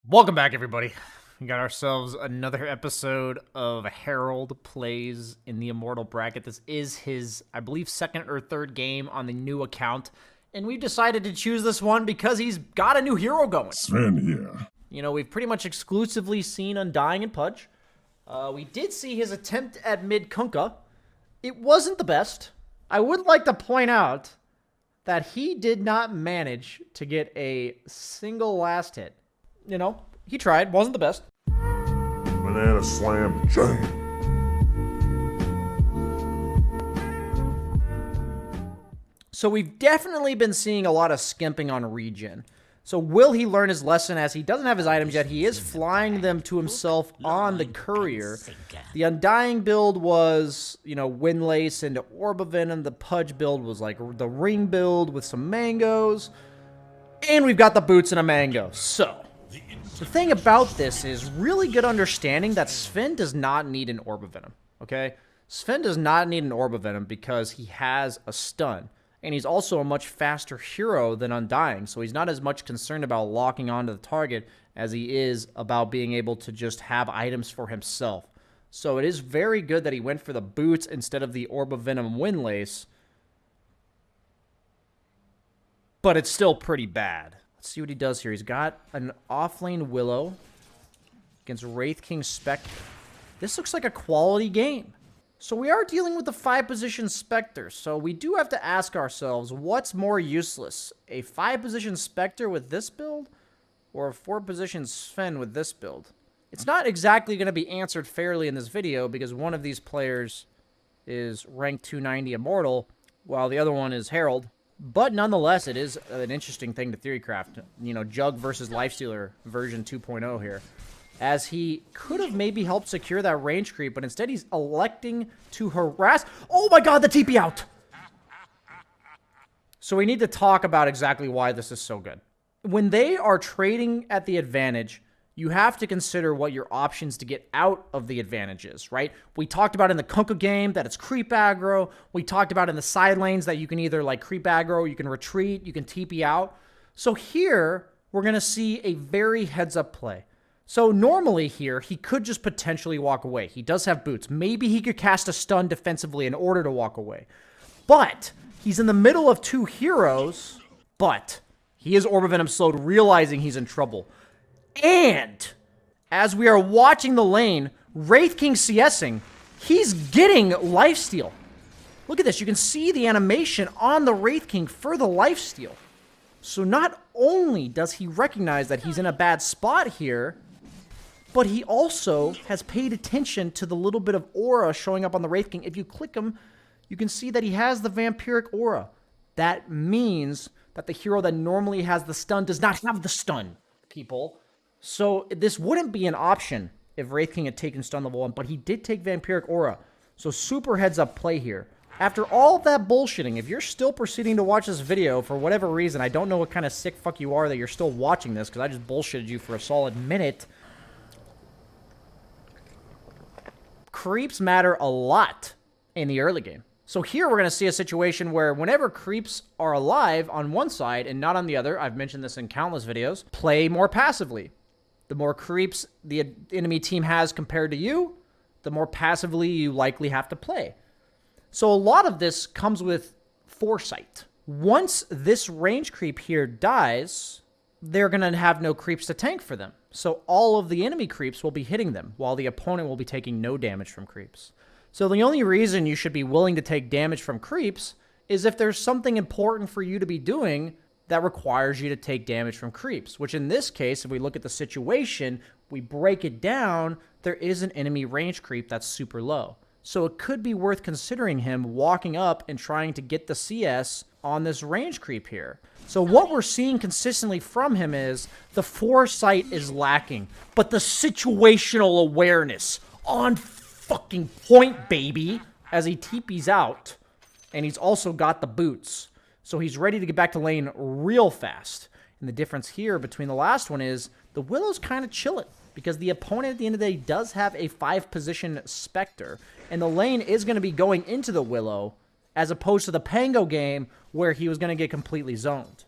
Welcome back, everybody. We got ourselves another episode of Herald Plays in the Immortal bracket. This is his, I believe, second or third game on the new account. And we've decided to choose this one because he's got a new hero going. Sven here. You know, we've pretty much exclusively seen Undying and Pudge. We did see his attempt at mid Kunkka. It wasn't the best. I would like to point out that he did not manage to get a single last hit. You know, he tried. Wasn't the best. Banana slam jam. So we've definitely been seeing a lot of skimping on regen. So will he learn his lesson as he doesn't have his items yet? He is flying them to himself on the courier. The Undying build was, you know, Windlace into Orb of Venom. The Pudge build was like the Ring build with some mangoes. And we've got the boots and a mango. So the thing about this is really good understanding that Sven does not need an Orb of Venom, okay? Sven does not need an Orb of Venom because he has a stun. And he's also a much faster hero than Undying, so he's not as much concerned about locking onto the target as he is about being able to just have items for himself. So it is very good that he went for the boots instead of the Orb of Venom Windlace. But it's still pretty bad. Let's see what he does here. He's got an offlane Willow against Wraith King Spectre. This looks like a quality game. So we are dealing with the 5-position Spectre. So we do have to ask ourselves, what's more useless? A 5-position Spectre with this build? Or a 4-position Sven with this build? It's not exactly going to be answered fairly in this video because one of these players is ranked 290 Immortal, while the other one is Herald. But nonetheless, it is an interesting thing to theorycraft. You know, Jug versus Lifestealer version 2.0 here. As he could have maybe helped secure that range creep, but instead he's electing to harass. Oh my god, the TP out! So we need to talk about exactly why this is so good. When they are trading at the advantage, you have to consider what your options to get out of the advantage is, right? We talked about in the Kunkka game that it's creep aggro. We talked about in the side lanes that you can either like creep aggro, you can retreat, you can TP out. So here, we're going to see a very heads-up play. So normally here, he could just potentially walk away. He does have boots. Maybe he could cast a stun defensively in order to walk away. But he's in the middle of two heroes, but he is Orb of Venom slowed, realizing he's in trouble. And as we are watching the lane, Wraith King CSing, he's getting lifesteal. Look at this. You can see the animation on the Wraith King for the lifesteal. So not only does he recognize that he's in a bad spot here, but he also has paid attention to the little bit of aura showing up on the Wraith King. If you click him, you can see that he has the vampiric aura. That means that the hero that normally has the stun does not have the stun, people. So this wouldn't be an option if Wraith King had taken stun level 1, but he did take vampiric aura. So super heads up play here. After all of that bullshitting, if you're still proceeding to watch this video for whatever reason, I don't know what kind of sick fuck you are that you're still watching this because I just bullshitted you for a solid minute. Creeps matter a lot in the early game. So here we're going to see a situation where whenever creeps are alive on one side and not on the other, I've mentioned this in countless videos, play more passively. The more creeps the enemy team has compared to you, the more passively you likely have to play. So a lot of this comes with foresight. Once this range creep here dies, they're going to have no creeps to tank for them. So all of the enemy creeps will be hitting them, while the opponent will be taking no damage from creeps. So the only reason you should be willing to take damage from creeps is if there's something important for you to be doing that requires you to take damage from creeps, which in this case, if we look at the situation, we break it down, there is an enemy range creep that's super low. So it could be worth considering him walking up and trying to get the CS on this range creep here. So what we're seeing consistently from him is the foresight is lacking, but the situational awareness on fucking point, baby, as he TPs out. And he's also got the boots. So he's ready to get back to lane real fast. And the difference here between the last one is the Willow's kind of chilling because the opponent at the end of the day does have a 5-position Spectre. And the lane is going to be going into the Willow as opposed to the Pango game where he was going to get completely zoned.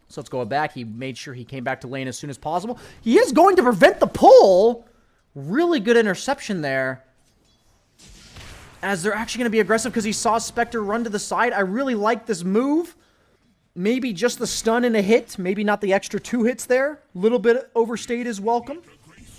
So let's go back. He made sure he came back to lane as soon as possible. He is going to prevent the pull. Really good interception there. As they're actually going to be aggressive because he saw Spectre run to the side. I really like this move. Maybe just the stun and a hit. Maybe not the extra 2 hits there. A little bit overstayed is welcome.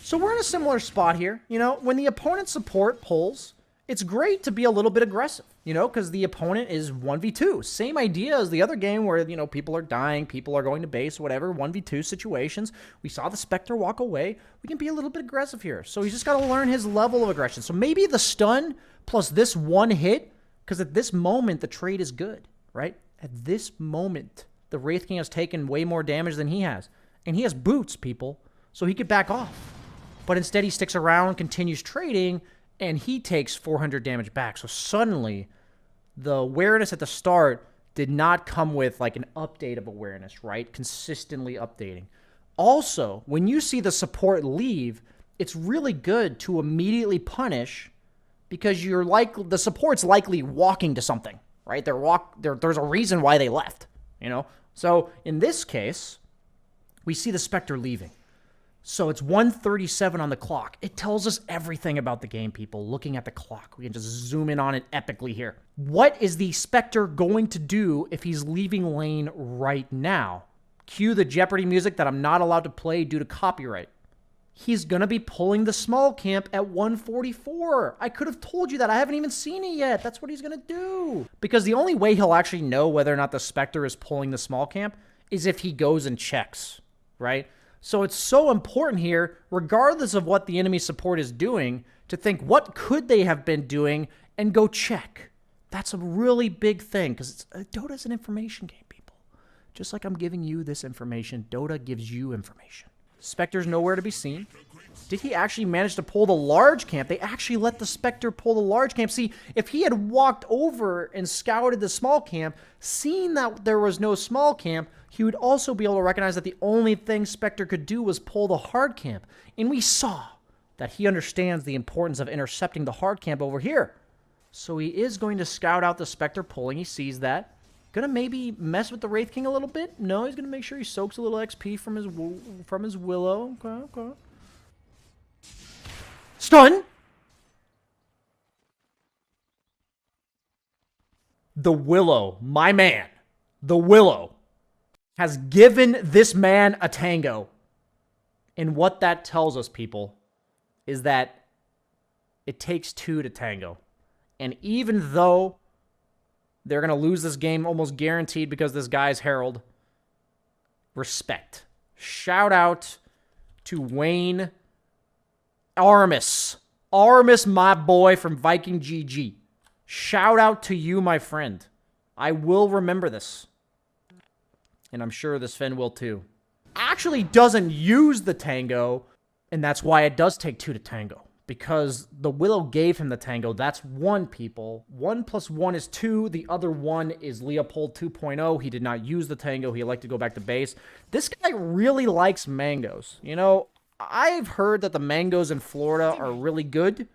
So we're in a similar spot here. You know, when the opponent's support pulls, it's great to be a little bit aggressive, you know, because the opponent is 1v2. Same idea as the other game where, you know, people are dying, people are going to base, whatever, 1v2 situations. We saw the Spectre walk away. We can be a little bit aggressive here. So he's just got to learn his level of aggression. So maybe the stun plus this 1 hit, because at this moment, the trade is good, right? At this moment, the Wraith King has taken way more damage than he has. And he has boots, people, so he could back off. But instead, he sticks around, continues trading, and he takes 400 damage back. So suddenly, the awareness at the start did not come with like an update of awareness, right? Consistently updating. Also, when you see the support leave, it's really good to immediately punish because the support's likely walking to something, right? There's a reason why they left, you know? So in this case, we see the Spectre leaving. So it's 1:37 on the clock. It tells us everything about the game, people. Looking at the clock, we can just zoom in on it epically here. What is the Spectre going to do if he's leaving lane right now? Cue the Jeopardy music that I'm not allowed to play due to copyright. He's going to be pulling the small camp at 144. I could have told you that. I haven't even seen it yet. That's what he's going to do. Because the only way he'll actually know whether or not the Spectre is pulling the small camp is if he goes and checks, right? So it's so important here, regardless of what the enemy support is doing, to think what could they have been doing and go check. That's a really big thing because Dota is an information game, people. Just like I'm giving you this information, Dota gives you information. Spectre's nowhere to be seen. Did he actually manage to pull the large camp? They actually let the Spectre pull the large camp. See, if he had walked over and scouted the small camp, seeing that there was no small camp, he would also be able to recognize that the only thing Spectre could do was pull the hard camp. And we saw that he understands the importance of intercepting the hard camp over here. So he is going to scout out the Spectre pulling. He sees that. Gonna maybe mess with the Wraith King a little bit. No, he's gonna make sure he soaks a little XP from his Willow. Okay. Stun! The Willow, my man, the Willow, has given this man a tango. And what that tells us, people, is that it takes 2 to tango. And even though they're going to lose this game almost guaranteed because this guy's Herald, respect. Shout out to Wayne Armis. Armis, my boy from Viking GG. Shout out to you, my friend. I will remember this. And I'm sure this Finn will too. Actually doesn't use the tango, and that's why it does take 2 to tango. Because the Willow gave him the tango. That's 1, people. 1 + 1 is 2. The other 1 is Leopold 2.0. He did not use the tango. He liked to go back to base. This guy really likes mangoes. You know, I've heard that the mangoes in Florida are really good.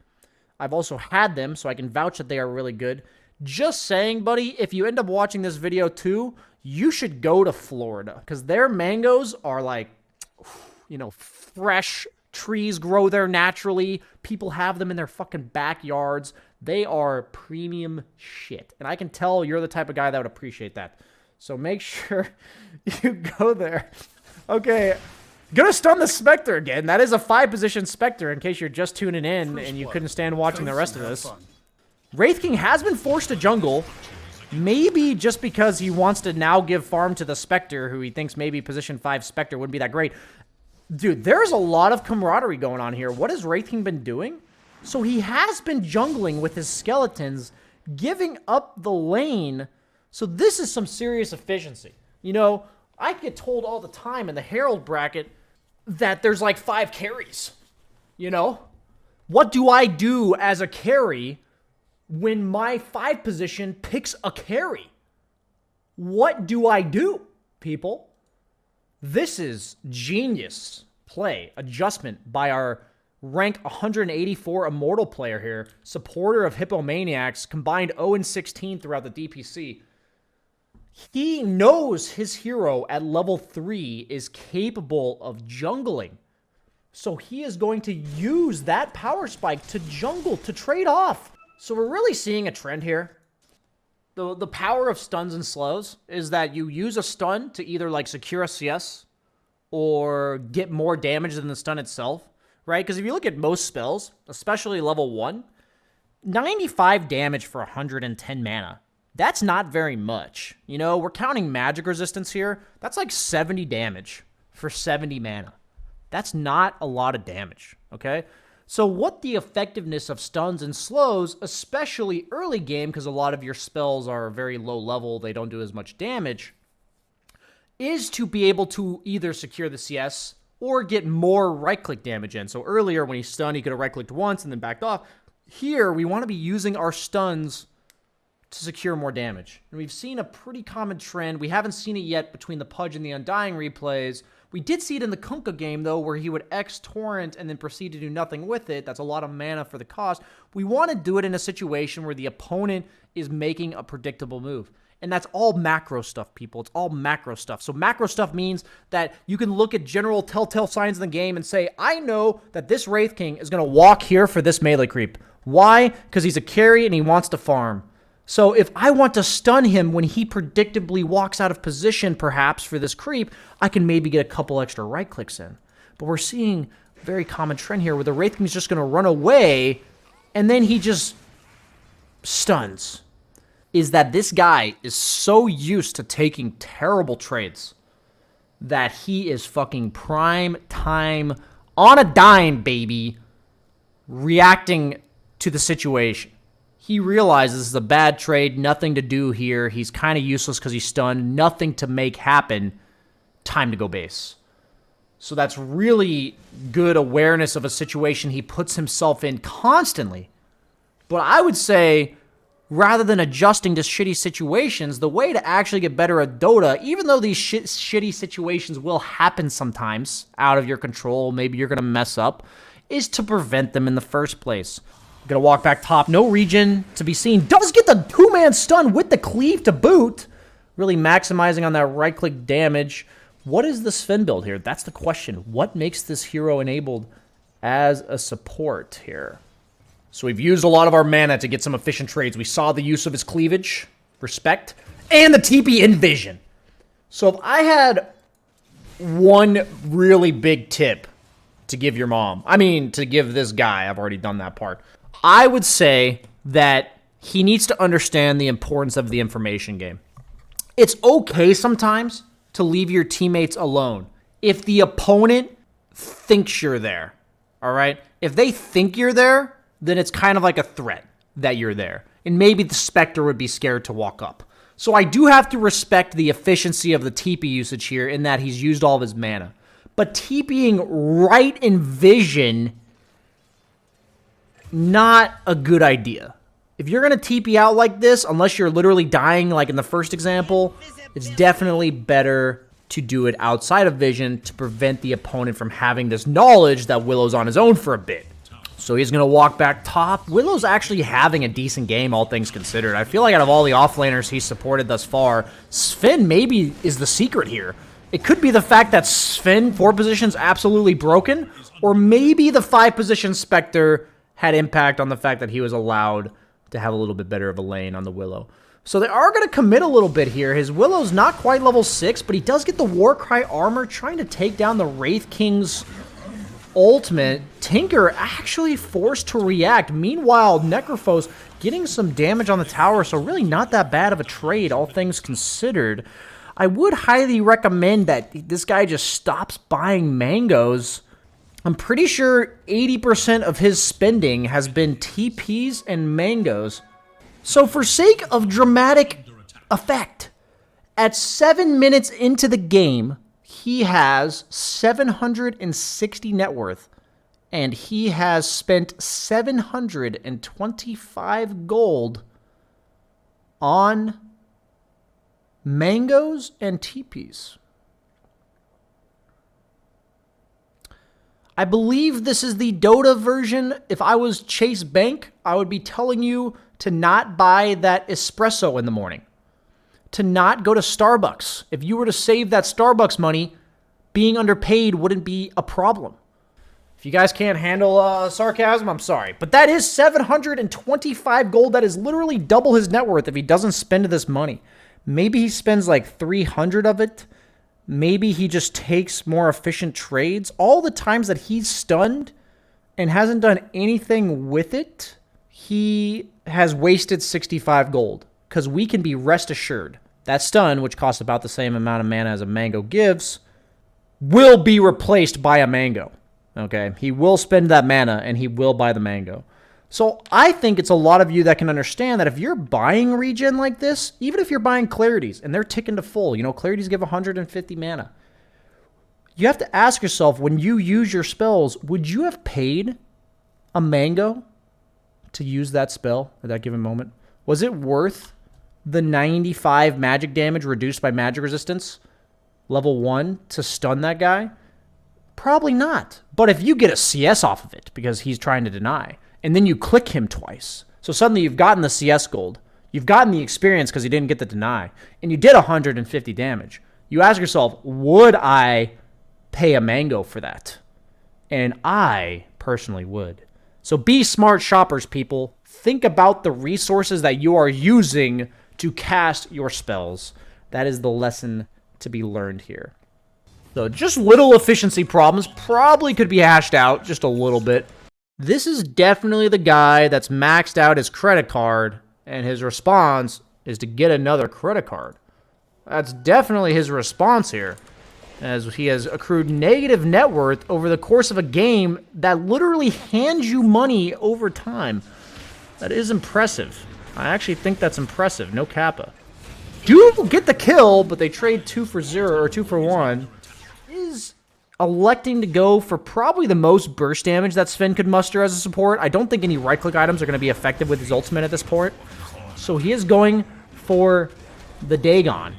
I've also had them, so I can vouch that they are really good. Just saying, buddy, if you end up watching this video too, you should go to Florida. Because their mangoes are like, you know, fresh. Trees grow there naturally. People have them in their fucking backyards. They are premium shit. And I can tell you're the type of guy that would appreciate that. So make sure you go there. Okay. Gonna stun the Spectre again. That is a 5-position Spectre in case you're just tuning in and you couldn't stand watching the rest of this. Wraith King has been forced to jungle. Maybe just because he wants to now give farm to the Spectre, who he thinks maybe position 5 Spectre wouldn't be that great. Dude, there's a lot of camaraderie going on here. What has Wraith King been doing? So he has been jungling with his skeletons, giving up the lane. So this is some serious efficiency. You know, I get told all the time in the Herald bracket that there's like 5 carries. You know? What do I do as a carry when my 5 position picks a carry? What do I do, people? This is genius play, adjustment by our rank 184 Immortal player here, supporter of Hippomaniacs, combined 0-16 throughout the DPC. He knows his hero at level 3 is capable of jungling. So he is going to use that power spike to jungle, to trade off. So we're really seeing a trend here. The power of stuns and slows is that you use a stun to either like secure a CS or get more damage than the stun itself, right? Because if you look at most spells, especially level 1, 95 damage for 110 mana. That's not very much. You know, we're counting magic resistance here. That's like 70 damage for 70 mana. That's not a lot of damage, okay? So what the effectiveness of stuns and slows, especially early game, because a lot of your spells are very low level, they don't do as much damage, is to be able to either secure the CS or get more right-click damage in. So earlier when he stunned, he could have right-clicked once and then backed off. Here, we want to be using our stuns to secure more damage. And we've seen a pretty common trend. We haven't seen it yet between the Pudge and the Undying replays. We did see it in the Kunkka game, though, where he would X Torrent and then proceed to do nothing with it. That's a lot of mana for the cost. We want to do it in a situation where the opponent is making a predictable move. And that's all macro stuff, people. It's all macro stuff. So macro stuff means that you can look at general telltale signs in the game and say, I know that this Wraith King is going to walk here for this melee creep. Why? Because he's a carry and he wants to farm. So if I want to stun him when he predictably walks out of position, perhaps, for this creep, I can maybe get a couple extra right clicks in. But we're seeing a very common trend here where the Wraith King's just going to run away and then he just stuns. Is that this guy is so used to taking terrible trades that he is fucking prime time on a dime, baby, reacting to the situation. He realizes this is a bad trade, nothing to do here. He's kind of useless because he's stunned, nothing to make happen. Time to go base. So that's really good awareness of a situation he puts himself in constantly. But I would say, rather than adjusting to shitty situations, the way to actually get better at Dota, even though these shitty situations will happen sometimes out of your control, maybe you're going to mess up, is to prevent them in the first place. Gonna walk back top. No region to be seen. Does get the two-man stun with the cleave to boot. Really maximizing on that right-click damage. What is the Sven build here? That's the question. What makes this hero enabled as a support here? So we've used a lot of our mana to get some efficient trades. We saw the use of his cleavage. Respect. And the TP Envision. So if I had one really big tip to give your mom, to give this guy, I've already done that part, I would say that he needs to understand the importance of the information game. It's okay sometimes to leave your teammates alone if the opponent thinks you're there, all right? If they think you're there, then it's kind of like a threat that you're there. And maybe the Spectre would be scared to walk up. So I do have to respect the efficiency of the TP usage here in that he's used all of his mana. But TPing right in vision, not a good idea. If you're going to TP out like this, unless you're literally dying like in the first example, it's definitely better to do it outside of vision to prevent the opponent from having this knowledge that Willow's on his own for a bit. So he's going to walk back top. Willow's actually having a decent game, all things considered. I feel like out of all the offlaners he's supported thus far, Sven maybe is the secret here. It could be the fact that Sven 4 position's absolutely broken, or maybe the 5 position Spectre had impact on the fact that he was allowed to have a little bit better of a lane on the Willow. So they are going to commit a little bit here. His Willow's not quite level 6, but he does get the Warcry armor, trying to take down the Wraith King's ultimate. Tinker actually forced to react. Meanwhile, Necrophos getting some damage on the tower, so really not that bad of a trade, all things considered. I would highly recommend that this guy just stops buying mangoes. I'm pretty sure 80% of his spending has been TPs and mangoes. So for sake of dramatic effect, at 7 minutes into the game, he has 760 net worth, and he has spent 725 gold on mangoes and TPs. I believe this is the Dota version. If I was Chase Bank, I would be telling you to not buy that espresso in the morning. to not go to Starbucks. If you were to save that Starbucks money, being underpaid wouldn't be a problem. If you guys can't handle sarcasm, I'm sorry. But that is 725 gold. That is literally double his net worth if he doesn't spend this money. Maybe he spends like 300 of it. Maybe he just takes more efficient trades. All the times that he's stunned and hasn't done anything with it, he has wasted 65 gold. Because we can be rest assured that stun, which costs about the same amount of mana as a mango gives, will be replaced by a mango. Okay, he will spend that mana and he will buy the mango. So I think it's a lot of you that can understand that if you're buying regen like this, even if you're buying clarities and they're ticking to full, clarities give 150 mana. You have to ask yourself, when you use your spells, would you have paid a mango to use that spell at that given moment? Was it worth the 95 magic damage reduced by magic resistance, level 1, to stun that guy? Probably not. But if you get a CS off of it because he's trying to deny, and then you click him twice, so suddenly you've gotten the CS gold, you've gotten the experience because he didn't get the deny, and you did 150 damage, you ask yourself, would I pay a mango for that? And I personally would. So be smart shoppers, people. Think about the resources that you are using to cast your spells. That is the lesson to be learned here. So just little efficiency problems probably could be hashed out just a little bit. This is definitely the guy that's maxed out his credit card, and his response is to get another credit card. That's definitely his response here, as he has accrued negative net worth over the course of a game that literally hands you money over time. That is impressive. I actually think that's impressive. No kappa. Do get the kill, but they trade 2 for 0 or 2 for 1. Is electing to go for probably the most burst damage that Sven could muster as a support. I don't think any right-click items are going to be effective with his ultimate at this point. So he is going for the Dagon.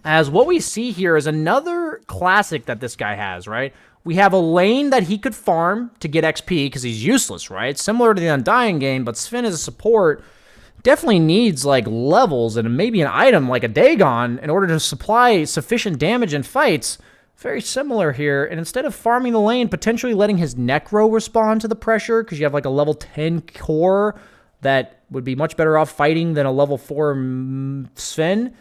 As what we see here is another classic that this guy has, right? We have a lane that he could farm to get XP because he's useless, right? Similar to the Undying game, but Sven as a support definitely needs like levels and maybe an item like a Dagon in order to supply sufficient damage in fights. Very similar here, and instead of farming the lane, potentially letting his Necro respond to the pressure, because you have like a level 10 core that would be much better off fighting than a level 4 Sven,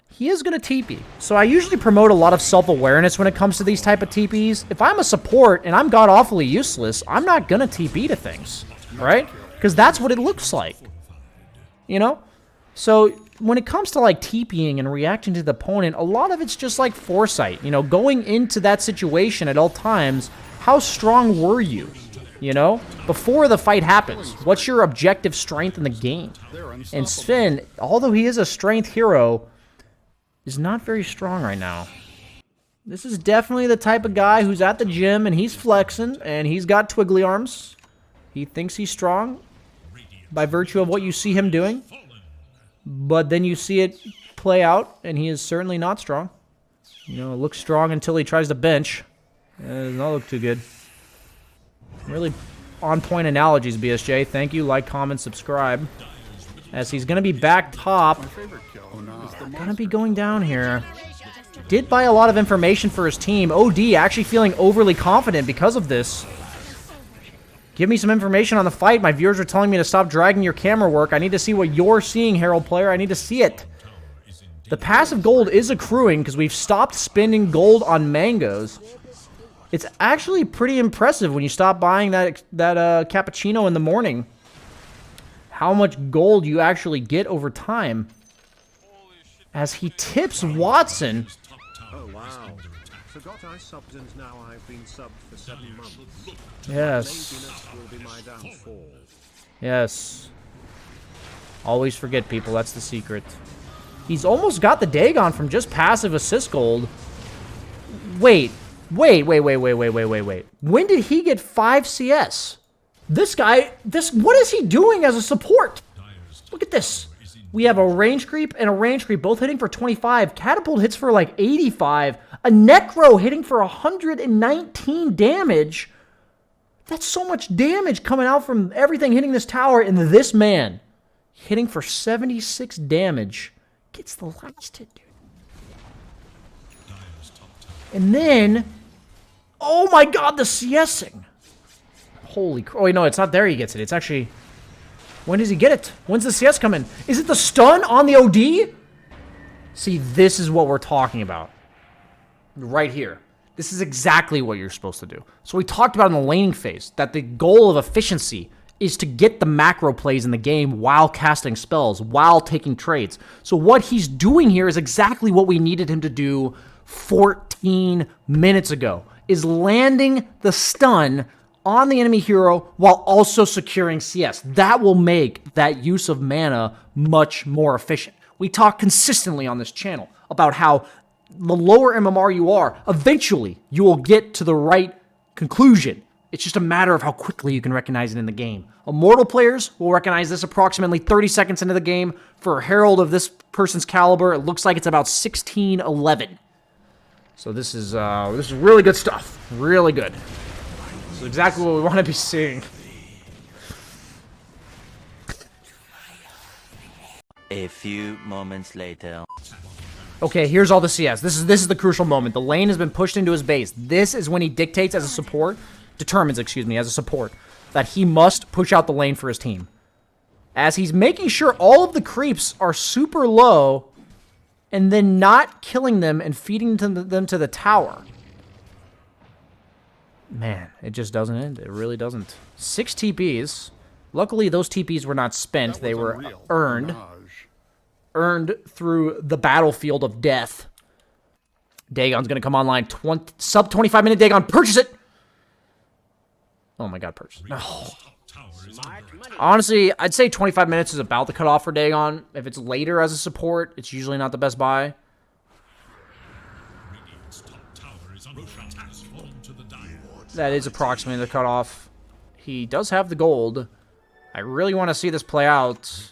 he is going to TP. So I usually promote a lot of self-awareness when it comes to these type of TPs. If I'm a support and I'm god-awfully useless, I'm not going to TP to things, right? Because that's what it looks like, So when it comes to like TPing and reacting to the opponent, a lot of it's just like foresight. Going into that situation at all times, how strong were you? Before the fight happens, what's your objective strength in the game? And Sven, although he is a strength hero, is not very strong right now. This is definitely the type of guy who's at the gym and he's flexing and he's got twiggly arms. He thinks he's strong by virtue of what you see him doing. But then you see it play out, and he is certainly not strong. It looks strong until he tries to bench. It does not look too good. Really on-point analogies, BSJ. Thank you. Like, comment, subscribe. As he's going to be back top. Going to be going down here. Did buy a lot of information for his team. OD actually feeling overly confident because of this. Give me some information on the fight. My viewers are telling me to stop dragging your camera work. I need to see what you're seeing, Herald player. I need to see it. The passive gold is accruing because we've stopped spending gold on mangoes. It's actually pretty impressive when you stop buying that cappuccino in the morning. How much gold you actually get over time. As he tips Watson. Oh, wow. Forgot I subbed and now I've been subbed for 7 months. Yes. Laziness will be my downfall. Yes. Always forget, people. That's the secret. He's almost got the Dagon from just passive assist gold. Wait. When did he get 5 CS? This guy, what is he doing as a support? Look at this. We have a range creep and a range creep, both hitting for 25. Catapult hits for like 85. A Necro hitting for 119 damage. That's so much damage coming out from everything hitting this tower. And this man hitting for 76 damage. gets the last hit, dude. And then, oh my god, the CSing. Holy crap. Oh, wait, no, it's not there he gets it. It's actually, when does he get it? When's the CS come in? Is it the stun on the OD? See, this is what we're talking about. Right here. This is exactly what you're supposed to do. So we talked about in the laning phase that the goal of efficiency is to get the macro plays in the game while casting spells, while taking trades. So what he's doing here is exactly what we needed him to do 14 minutes ago, is landing the stun on the enemy hero while also securing CS. That will make that use of mana much more efficient. We talk consistently on this channel about how the lower MMR you are, eventually you will get to the right conclusion. It's just a matter of how quickly you can recognize it in the game. Immortal players will recognize this approximately 30 seconds into the game. For a Herald of this person's caliber, it looks like it's about 16:11. So this is really good stuff. Really good. This is exactly what we want to be seeing. A few moments later. Okay, here's all the CS. This is the crucial moment. The lane has been pushed into his base. This is when he dictates as a support, determines, excuse me, as a support, that he must push out the lane for his team. As he's making sure all of the creeps are super low and then not killing them and feeding them to the tower. Man, it just doesn't end. It really doesn't. 6 TPs. Luckily, those TPs were not spent. They were earned. Earned through the battlefield of death. Dagon's going to come online. Sub 25-minute Dagon. Purchase it! Oh my god, purchase. Oh. Honestly, I'd say 25 minutes is about the cutoff for Dagon. If it's later as a support, it's usually not the best buy. That is approximately the cutoff. He does have the gold. I really want to see this play out.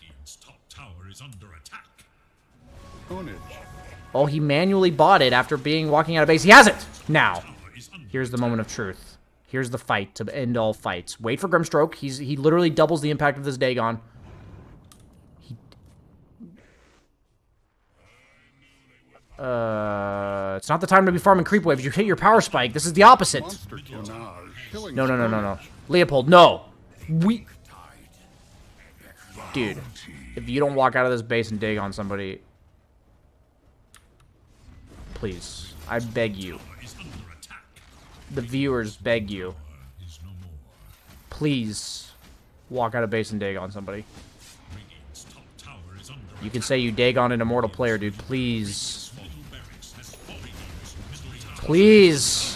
Oh, he manually bought it after walking out of base. He has it! Now, here's the moment of truth. Here's the fight to end all fights. Wait for Grimstroke. He literally doubles the impact of this Dagon. It's not the time to be farming creep waves. You hit your power spike. This is the opposite. No. Leopold, no. Dude, if you don't walk out of this base and dig on somebody, please, I beg you. The viewers beg you. Please, walk out of base and dig on somebody. You can say you dig on an Immortal player, dude. Please. Please.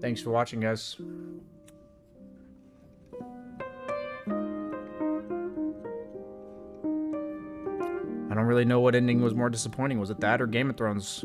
Thanks for watching, guys. I don't really know what ending was more disappointing. Was it that or Game of Thrones?